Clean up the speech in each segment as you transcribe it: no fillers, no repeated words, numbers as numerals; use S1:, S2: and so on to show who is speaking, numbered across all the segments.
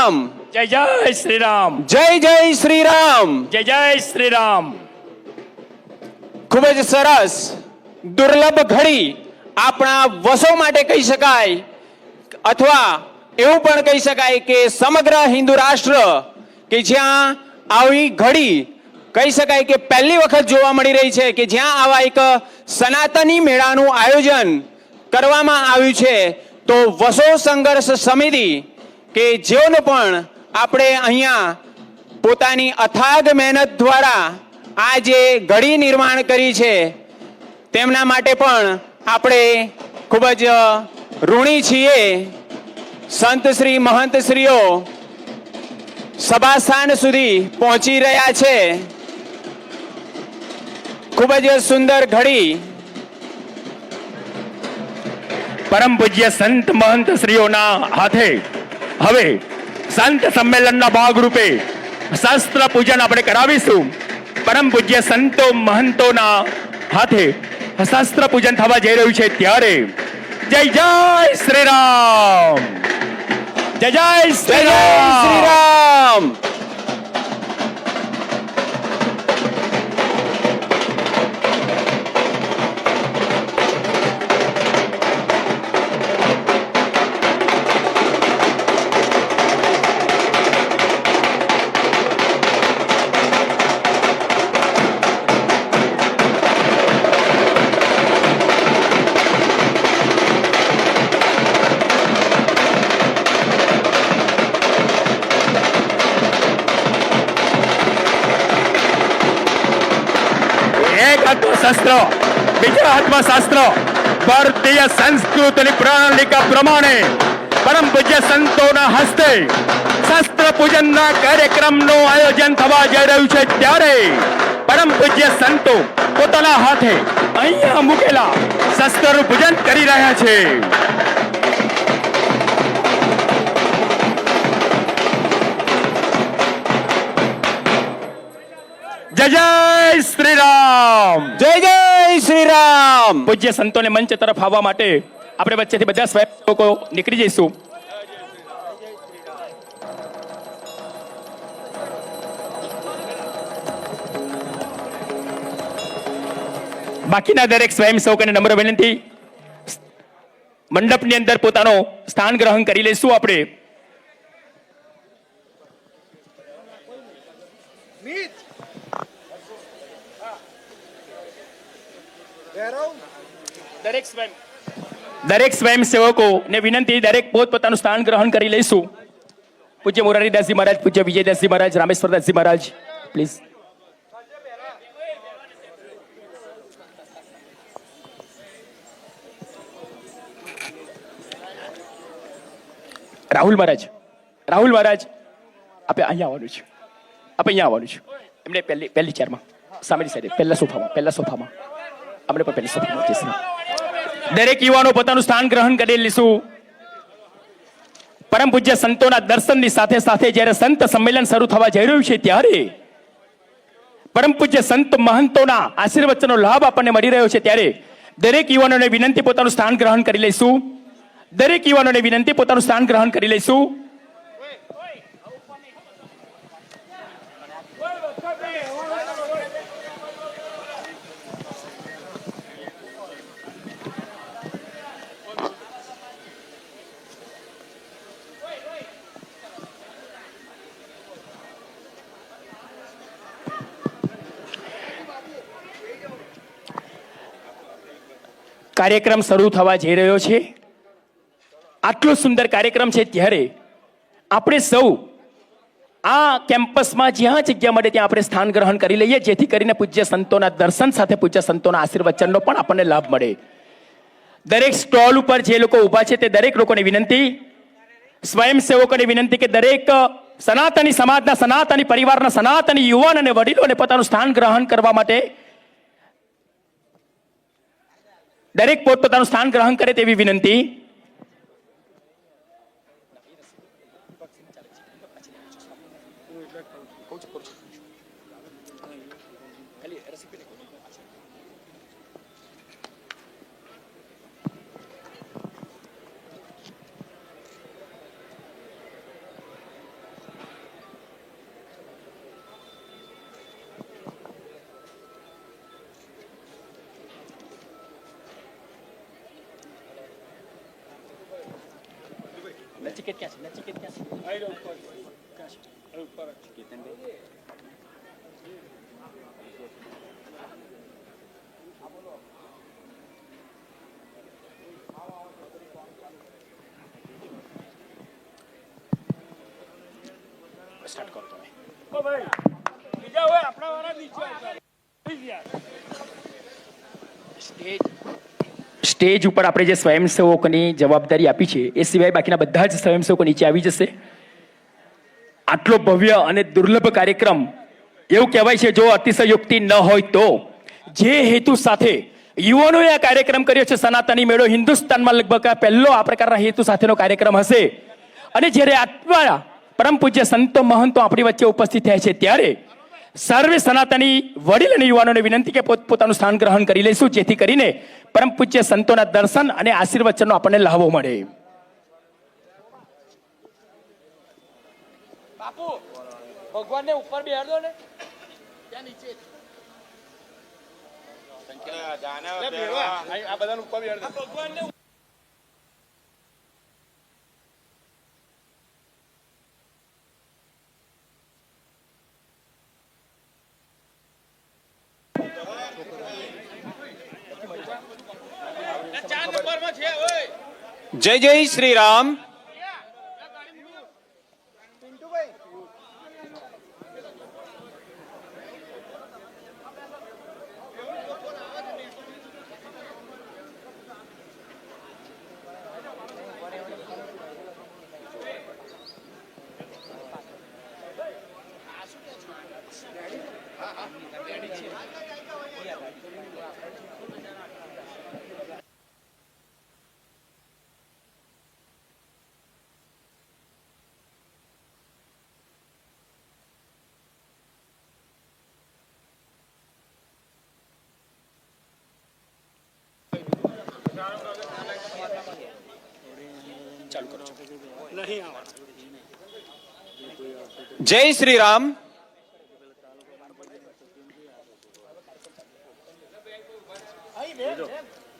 S1: રામ.
S2: જય જય શ્રી રામ.
S1: જય જય શ્રી રામ.
S2: જય જય શ્રી રામ.
S1: ખૂબ જ સરસ દુર્લભ ઘડી આપણા વસો માટે કહી શકાય, અથવા એવું પણ કહી શકાય કે સમગ્ર હિન્દુ રાષ્ટ્ર કે જ્યાં આવી ઘડી કહી શકાય કે પહેલી વખત જોવા મળી રહી છે કે જ્યાં આવા એક સનાતની મેળાનું આયોજન કરવામાં આવ્યું છે. તો વસો સંઘર્ષ સમિતિ કે જેઓને પણ આપણે અહીંયા પોતાની અથાગ મહેનત દ્વારા આ જે ઘડી નિર્માણ કરી છે તેમના માટે પણ આપણે ખૂબ જ ઋણી છીએ. સંત શ્રી મહંત શ્રીઓ સભાસ્થાન સુધી પહોંચી રહ્યા છે. ખૂબ જ સુંદર ઘડી
S2: પરમ પૂજ્ય સંત મહંત શ્રીઓના હાથે હવે સંત સંમેલનના ભાગરૂપે શાસ્ત્ર પૂજન આપણે કરાવીશું. પરમ પૂજ્ય સંતો મહંતોના હાથે શાસ્ત્ર પૂજન થવા જઈ રહ્યું છે ત્યારે જય જય શ્રી રામ. જય જય શ્રી રામ. શસ્ત્ર બીજા હાથમાં શાસ્ત્ર. ભારતીય સંસ્કૃતિની પ્રણાલિકા પ્રમાણે પરમ પૂજ્ય સંતોના હસ્તે શાસ્ત્ર પૂજનના કાર્યક્રમનું આયોજન થવા જઈ રહ્યું છે ત્યારે પરમ પૂજ્ય સંતો પોતાના હાથે અહીંયા મૂકેલા શસ્ત્રનું પૂજન કરી રહ્યા છે. જય જય શ્રી રામ.
S1: જય જય શ્રી રામ.
S2: પૂજ્ય સંતોને મંચ તરફ આવવા માટે આપણે વચ્ચેથી બધા સ્વયંસેવકો નીકળી જઈશું. બાકીના દરેક સ્વયંસેવકોને નમ્ર વિનંતી, મંડપની અંદર પોતાનો સ્થાન ગ્રહણ કરી લઈશું. આપણે દરેક સ્વયંસેવકો ને વિનંતી, દરેક પોતપોતાનું સ્થાન ગ્રહણ કરી લઈશું. પૂજ્ય મોરારીદાસજી મહારાજ, પૂજ્ય વિજયદાસજી મહારાજ, રામેશ્વરદાસજી મહારાજ, પ્લીઝ. રાહુલ મહારાજ, આપણે અહીંયા આવવાનું છે. એમને પહેલી ચેરમાં સામેની સાઈડે પહેલા સોફામાં આપણે પણ પહેલી સોફામાં જઈશું. દરેક યુવાનો પોતાનું સ્થાન ગ્રહણ કરી લઈશું. પરમ પૂજ્ય સંતોના દર્શનની સાથે સાથે જ્યારે સંત સંમેલન શરૂ થવા જઈ રહ્યું છે ત્યારે પરમ પૂજ્ય સંત મહંતોના આશીર્વચનનો લાભ આપણને મળી રહ્યો છે ત્યારે દરેક યુવાનોને વિનંતી પોતાનું સ્થાન ગ્રહણ કરી લઈશું. કાર્યક્રમ શરૂ થવા જઈ રહ્યો છે. આટલો સુંદર કાર્યક્રમ છે ત્યારે આપણે સૌ આ કેમ્પસમાં જ્યાં જગ્યા મળે ત્યાં આપણે સ્થાન ગ્રહણ કરી લઈએ, જેથી કરીને પૂજ્ય સંતોના દર્શન સાથે પૂજ્ય સંતોના આશીર્વચનનો પણ આપણને લાભ મળે. દરેક સ્ટોલ ઉપર જે લોકો ઊભા છે તે દરેક લોકોને વિનંતી, સ્વયંસેવકોને વિનંતી કે દરેક સનાતની સમાજના, સનાતની પરિવારના, સનાતની યુવાન અને વડીલોને પોતાનું સ્થાન ગ્રહણ કરવા માટે દરેક પોતપોતાનું સ્થાન ગ્રહણ કરે તેવી વિનંતી. નચિકેત ક્યાં છે? નચિકેત ક્યાં છે? સ્ટાર્ટ કરો તમે. સ્ટેજ ઉપર આપણે જે સ્વયંસેવકોની જવાબદારી આપી છે એ સિવાય બાકીના બધા જ સ્વયંસેવકો નીચે આવી જશે. આટલો ભવ્ય અને દુર્લભ કાર્યક્રમ, એવું કહેવાય છે જો અતિશયોક્તિ ન હોય તો, જે હેતુ સાથે યુવાનોએ આ કાર્યક્રમ કર્યો છે સનાતની મેળો, હિન્દુસ્તાનમાં લગભગ આ પહેલો આ પ્રકારના હેતુ સાથેનો કાર્યક્રમ હશે. અને જ્યારે આટલા પરમ પૂજ્ય સંતો મહંતો આપણી વચ્ચે ઉપસ્થિત થયા છે ત્યારે સર્વે સનાતની વડીલ અને યુવાનોને વિનંતી કે પોતપોતાનું સ્થાન ગ્રહણ કરી લઈશું, જેથી કરીને પરમ પૂજ્ય સંતોના દર્શન અને આશીર્વચનનો આપણને લાભો મળે.
S3: બાપુ ભગવાનને ઉપર બેહાડ દો ને, ત્યાં નીચે આ બધાને ઉપર બેહાડ દો. ભગવાનને
S1: જય જય શ્રી રામ. જય શ્રી રામ.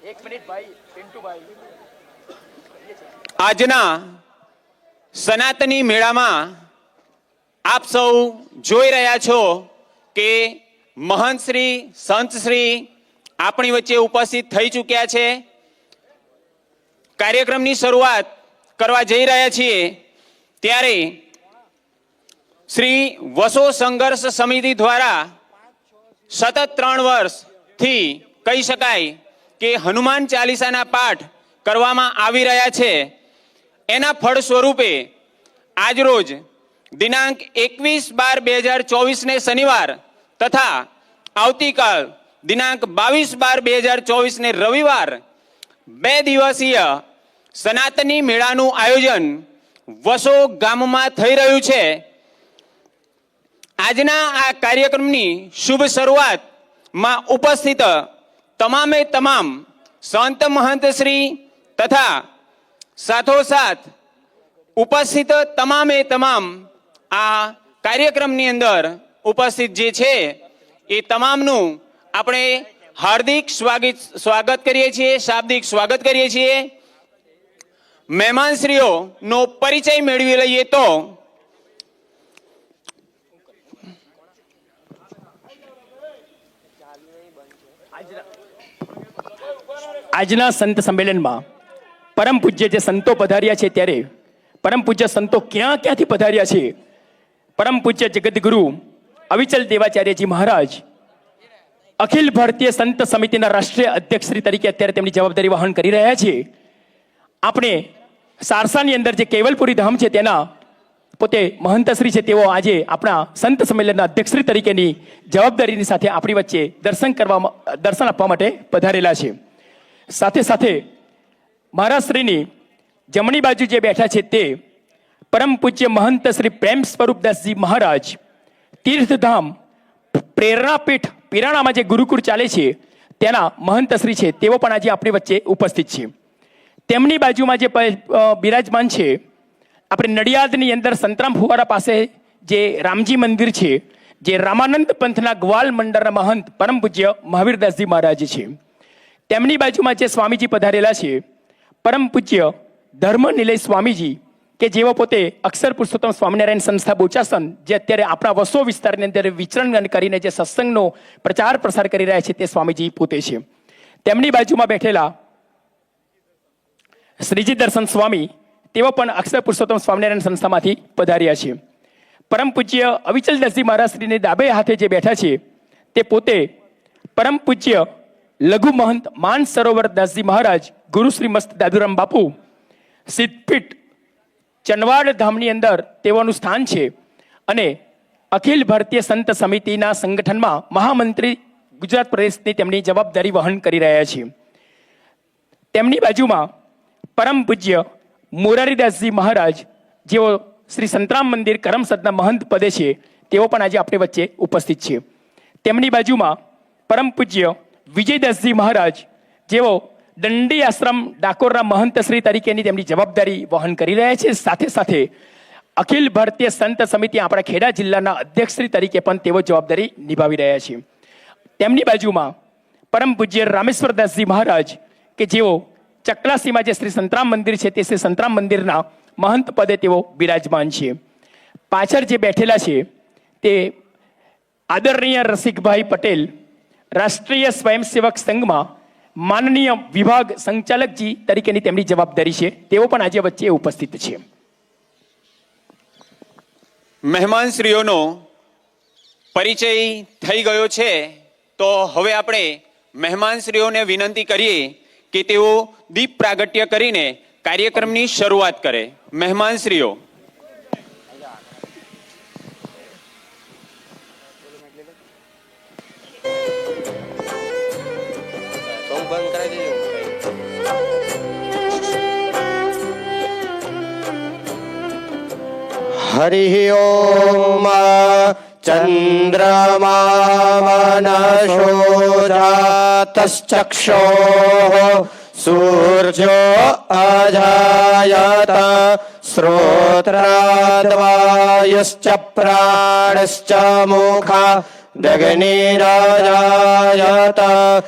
S2: એક મિનિટ ભાઈ, પિન્ટુભાઈ.
S1: આજના સનાતની મેળામાં આપ સૌ જોઈ રહ્યા છો કે મહંત શ્રી સંત શ્રી આપણી વચ્ચે ઉપસ્થિત થઈ ચૂક્યા છે. કાર્યક્રમની શરૂઆત કરવા જઈ રહ્યા છીએ ત્યારે શ્રી વસો સંઘર્ષ સમિતિ દ્વારા સતત 3 વર્ષથી કહી શકાય કે હનુમાન ચાલીસાના પાઠ કરવામાં આવી રહ્યા છે. એના ફળ સ્વરૂપે આજરોજ દિનાંક 21/12/2024 ને શનિવાર તથા આવતીકાલ દિનાંક 22/12/2024 ને રવિવાર 2 દિવસીય સનાતની મેળાનું આયોજન વસો ગામમાં થઈ રહ્યું છે. આજના આ કાર્યક્રમની શુભ શરૂઆતમાં ઉપસ્થિત તમામે તમામ સંત મહંત શ્રી તથા સાથોસાથ ઉપસ્થિત તમામે તમામ આ કાર્યક્રમની અંદર ઉપસ્થિત જે છે એ તમામનું આપણે હાર્દિક સ્વાગત કરીએ છીએ, શાબ્દિક સ્વાગત કરીએ છીએ. મહેમાનશ્રીઓનો પરિચય મેળવી લઈએ તો
S2: આજના સંત સંમેલનમાં પરમ પૂજ્ય જે સંતો પધાર્યા છે ત્યારે પરમ પૂજ્ય સંતો ક્યાં ક્યાંથી પધાર્યા છે? પરમ પૂજ્ય જગતગુરુ અવિચલ દેવાચાર્યજી મહારાજ અખિલ ભારતીય સંત સમિતિના રાષ્ટ્રીય અધ્યક્ષશ્રી તરીકે અત્યારે તેમની જવાબદારી વહન કરી રહ્યા છે. આપણે સારસાની અંદર જે કેવલપુરી ધામ છે તેના પોતે મહંતશ્રી છે, તેઓ આજે આપણા સંત સંમેલનના અધ્યક્ષશ્રી તરીકેની જવાબદારીની સાથે આપણી વચ્ચે દર્શન આપવા માટે પધારેલા છે. સાથે સાથે મહારાજશ્રીની જમણી બાજુ જે બેઠા છે તે પરમ પૂજ્ય મહંત શ્રી પ્રેમ સ્વરૂપદાસજી મહારાજ તીર્થધામ પ્રેરણાપીઠ પિરાણામાં જે ગુરુકુળ ચાલે છે તેના મહંતશ્રી છે, તેઓ પણ આજે આપણી વચ્ચે ઉપસ્થિત છે. તેમની બાજુમાં જે બિરાજમાન છે, આપણે નડિયાદની અંદર સંતરામ ફુવારા પાસે જે રામજી મંદિર છે, જે રામાનંદ પંથના ગ્વાલ મંડળના મહંત પરમ પૂજ્ય મહાવીરદાસજી મહારાજ છે. તેમની બાજુમાં જે સ્વામીજી પધારેલા છે પરમ પૂજ્ય ધર્મ નિલય સ્વામીજી, કે જેઓ પોતે અક્ષર પુરુષોત્તમ સ્વામિનારાયણ સંસ્થા બોચાસન, જે અત્યારે આપણા વસો વિસ્તારની અંદર વિચરણ કરીને જે સત્સંગનો પ્રચાર પ્રસાર કરી રહ્યા છે, તે સ્વામીજી પોતે છે. તેમની બાજુમાં બેઠેલા શ્રીજી દર્શન સ્વામી, તેઓ પણ અક્ષર પુરુષોત્તમ સ્વામિનારાયણ સંસ્થામાંથી પધાર્યા છે. પરમ પૂજ્ય અવિચલદાસજી મહારાજ શ્રીને ડાબે હાથે જે બેઠા છે, તે પોતે પરમ પૂજ્ય લઘુ મહંત માન સરોવર દાસજી મહારાજ, ગુરુ શ્રી મસ્ત દાદુરામ બાપુ, સિદ્ધપીઠ ચનવાડ ધામની અંદર તેઓનું સ્થાન છે અને અખિલ ભારતીય સંત સમિતિના સંગઠનમાં મહામંત્રી ગુજરાત પ્રદેશની તેમની જવાબદારી વહન કરી રહ્યા છે. તેમની બાજુમાં પરમ પૂજ્ય મોરારીદાસજી મહારાજ, જેઓ શ્રી સંતરામ મંદિર કરમસદના મહંત પદે છે, તેઓ પણ આજે આપણી વચ્ચે ઉપસ્થિત છે. તેમની બાજુમાં પરમ પૂજ્ય વિજયદાસજી મહારાજ, જેઓ દંડી આશ્રમ ડાકોરના મહંતશ્રી તરીકેની તેમની જવાબદારી વહન કરી રહ્યા છે. સાથે સાથે અખિલ ભારતીય સંત સમિતિ આપણા ખેડા જિલ્લાના અધ્યક્ષશ્રી તરીકે પણ તેઓ જવાબદારી નિભાવી રહ્યા છે. તેમની બાજુમાં પરમ પૂજ્ય રામેશ્વરદાસજી મહારાજ, કે જેઓ ચકલાસીમાં જે શ્રી સંતરામ મંદિર છે, તે શ્રી સંતરામ મંદિરના મહંત પદે તેઓ બિરાજમાન છે. પાછળ જે બેઠેલા છે તે આદરણીય રસિકભાઈ પટેલ, રાષ્ટ્રીય સ્વયંસેવક સંઘમાં માનનીય વિભાગ સંચાલકજી તરીકેની તેમની જવાબદારી છે, તેઓ પણ આજે વચ્ચે ઉપસ્થિત છે.
S1: મહેમાનશ્રીઓનો પરિચય થઈ ગયો છે, તો હવે આપણે મહેમાનશ્રીઓને વિનંતી કરીએ કે તેઓ દીપ પ્રાગટ્ય કરીને કાર્યક્રમની શરૂઆત કરે. મહેમાનશ્રીઓ.
S4: हरिः ओम चन्द्रमामनशो जातश्चक्षोः सूर्यो अजायत श्रोत्राद्वायुश्च प्राणश्च मुखा दग्निराजायत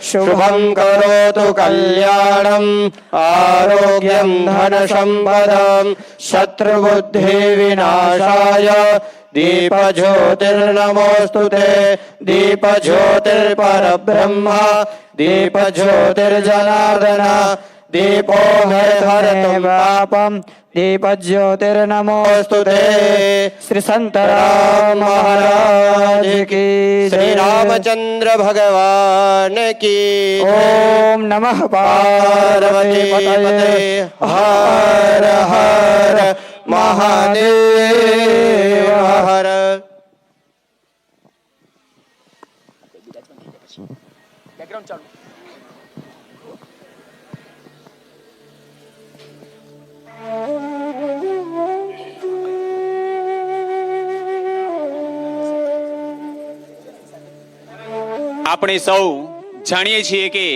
S4: शुभं करोतु कल्याणम् आरोग्यं धनसम्पदं शत्रुबुद्धिविनाशाय दीपज्योतिर्नमोऽस्तु ते दीपज्योतिर्परब्रह्म दीपज्योतिर्जनार्दन दीपो हरते पापं दीपज्योतिर्नमोऽस्तु ते श्री संतराम महाराज की श्री रामचंद्र भगवान की ओम नमः पार्वती पतये हर हर महादेव हर.
S1: આપણે સૌ જાણીએ છીએ કે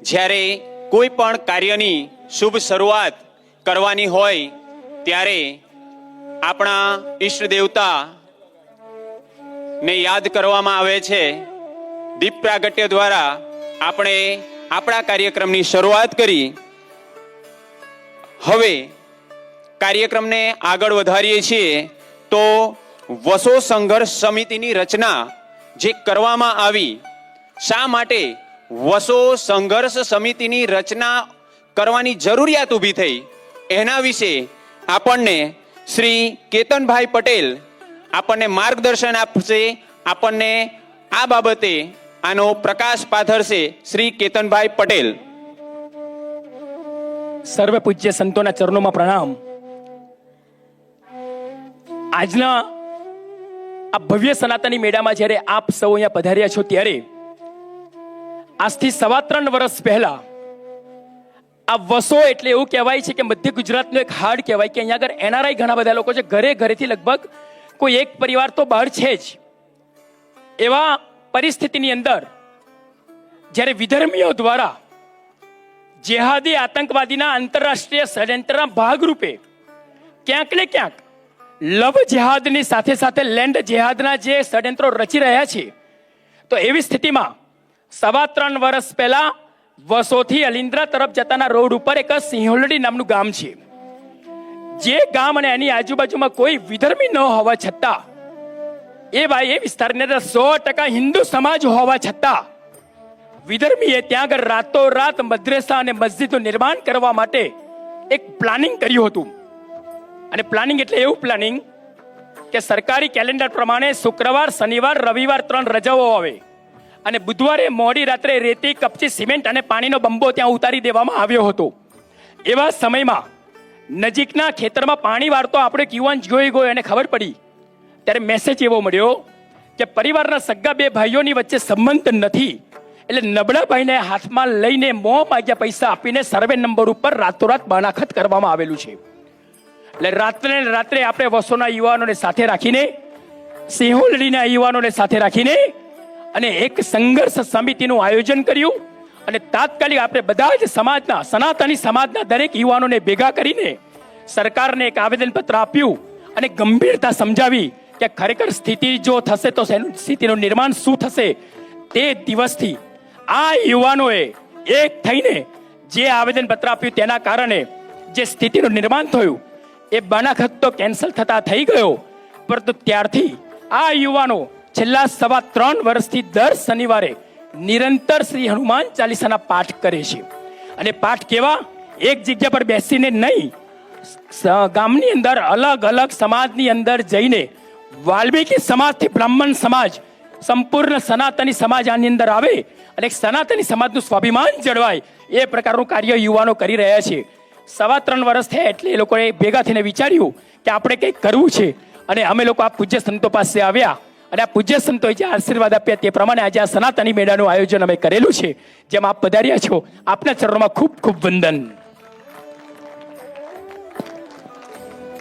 S1: જ્યારે કોઈ પણ કાર્યની શુભ શરૂઆત કરવાની હોય ત્યારે આપણા ઈષ્ટ દેવતા ને યાદ કરવામાં આવે છે. દીપ પ્રાગટ્ય દ્વારા આપણે આપણા કાર્યક્રમની શરૂઆત કરી. હવે કાર્યક્રમને આગળ વધારીએ છીએ તો વસો સંઘર્ષ સમિતિની રચના જે કરવામાં આવી, શા માટે વસો સંઘર્ષ સમિતિની રચના કરવાની જરૂરિયાત ઊભી થઈ, એના વિશે આપણને શ્રી કેતનભાઈ પટેલ આપણને માર્ગદર્શન આપશે. આપણને આ બાબતે આનો પ્રકાશ પાથરશે શ્રી કેતનભાઈ પટેલ.
S2: સર્વ પૂજ્ય સંતોના ચરણોમાં પ્રણામ. આજના આ ભવ્ય સનાતની મેળામાં જ્યારે આપ સૌ અહીંયા પધાર્યા છો, ત્યારે આજથી 3.25 વર્ષ પહેલા આ વસો એટલે એવું કહેવાય છે કે મધ્ય ગુજરાતનું એક હાડ કહેવાય કે અહીંયા આગળ એનઆરઆઈ ઘણા બધા લોકો છે. ઘરે ઘરેથી લગભગ કોઈ એક પરિવાર તો બહાર છે જ. એવા પરિસ્થિતિની અંદર જ્યારે વિધર્મીઓ દ્વારા જેહાદી આતંકવાદીના આંતરરાષ્ટ્રીય ષડયંત્રના ભાગરૂપે ક્યાંક ને ક્યાંક લવ જેહાદની સાથે સાથે લેન્ડ જેહાદના જે ષડયંત્રો રચી રહ્યા છે, તો એવી સ્થિતિમાં 3.25 વર્ષ પહેલા વસોથી અલિન્દ્રા તરફ જતાના રોડ ઉપર એક સિંહોલડી નામનું ગામ છે. જે ગામ અને એની આજુબાજુમાં કોઈ વિધર્મી ન હોવા છતાં એ ભાઈ એ વિસ્તારની અંદર 100% હિન્દુ સમાજ હોવા છતાં વિધર્મીએ ત્યાં આગળ રાતોરાત મદ્રેસા અને મસ્જિદનું નિર્માણ કરવા માટે એક પ્લાનિંગ કર્યું હતું. અને પ્લાનિંગ એટલે એવું પ્લાનિંગ કે સરકારી કેલેન્ડર પ્રમાણે શુક્રવાર, શનિવાર, રવિવાર 3 રજાઓ આવે અને બુધવારે મોડી રાત્રે રેતી, કપચી, સિમેન્ટ અને પાણીનો બંબો ત્યાં ઉતારી દેવામાં આવ્યો હતો. એવા સમયમાં નજીકના ખેતરમાં પાણી વાળતો આપણે યુવાન જોઈ ગયો અને ખબર પડી ત્યારે મેસેજ એવો મળ્યો કે પરિવારના સગા 2 ભાઈઓની વચ્ચે સંબંધ નથી, એટલે નબળા ભાઈને હાથમાં લઈને મોં માગ્યા પૈસા આપીને સર્વે નંબર ઉપર રાતોરાત બાનાખત કરવામાં આવેલું છે. એટલે રાત્રે આપણે વસોના યુવાનોને સાથે રાખીને, સિંહોલડીના યુવાનોને સાથે રાખીને અને એક સંઘર્ષ સમિતિનું આયોજન કર્યું અને તાત્કાલિક આપણે બધા જ સમાજના, સનાતની સમાજના દરેક યુવાનોને ભેગા કરીને સરકારને એક આવેદનપત્ર આપ્યું અને ગંભીરતા સમજાવી કે ખરેખર સ્થિતિ જો થશે તો સ્થિતિનું નિર્માણ શું થશે. તે દિવસથી આ યુવાનોએ એક થઈને જે આવેદનપત્ર આપ્યું તેના કારણે જે સ્થિતિનું નિર્માણ થયું એ બાનાખત તો કેન્સલ થતા થઈ ગયો, પરંતુ ત્યારથી આ યુવાનો છેલ્લા 3.25 વર્ષથી દર શનિવારે નિરંતર શ્રી હનુમાન ચાલીસાના પાઠ કરે છે. અને પાઠ કેવા? એક જગ્યા પર બેસીને નહીં, ગામની અંદર અલગ અલગ સમાજની અંદર જઈને વાલ્મીકી સમાજથી બ્રાહ્મણ સમાજ, સંપૂર્ણ સનાતની સમાજ આની અંદર આવે અને સનાતની સમાજનું સ્વાભિમાન જળવાય એ પ્રકારનું કાર્ય યુવાનો કરી રહ્યા છે. 3.25 વર્ષ થયા એટલે એ લોકોએ ભેગા થઈને વિચાર્યું કે આપણે કંઈક કરવું છે અને અમે લોકો આ પૂજ્ય સંતો પાસે આવ્યા અને આ પૂજ્ય સંતોએ જે આશીર્વાદ આપ્યા તે પ્રમાણે આજે આ સનાતની મેળાનું આયોજન અમે કરેલું છે. જેમ આપ પધાર્યા છો, આપના ચરણોમાં ખૂબ ખૂબ વંદન.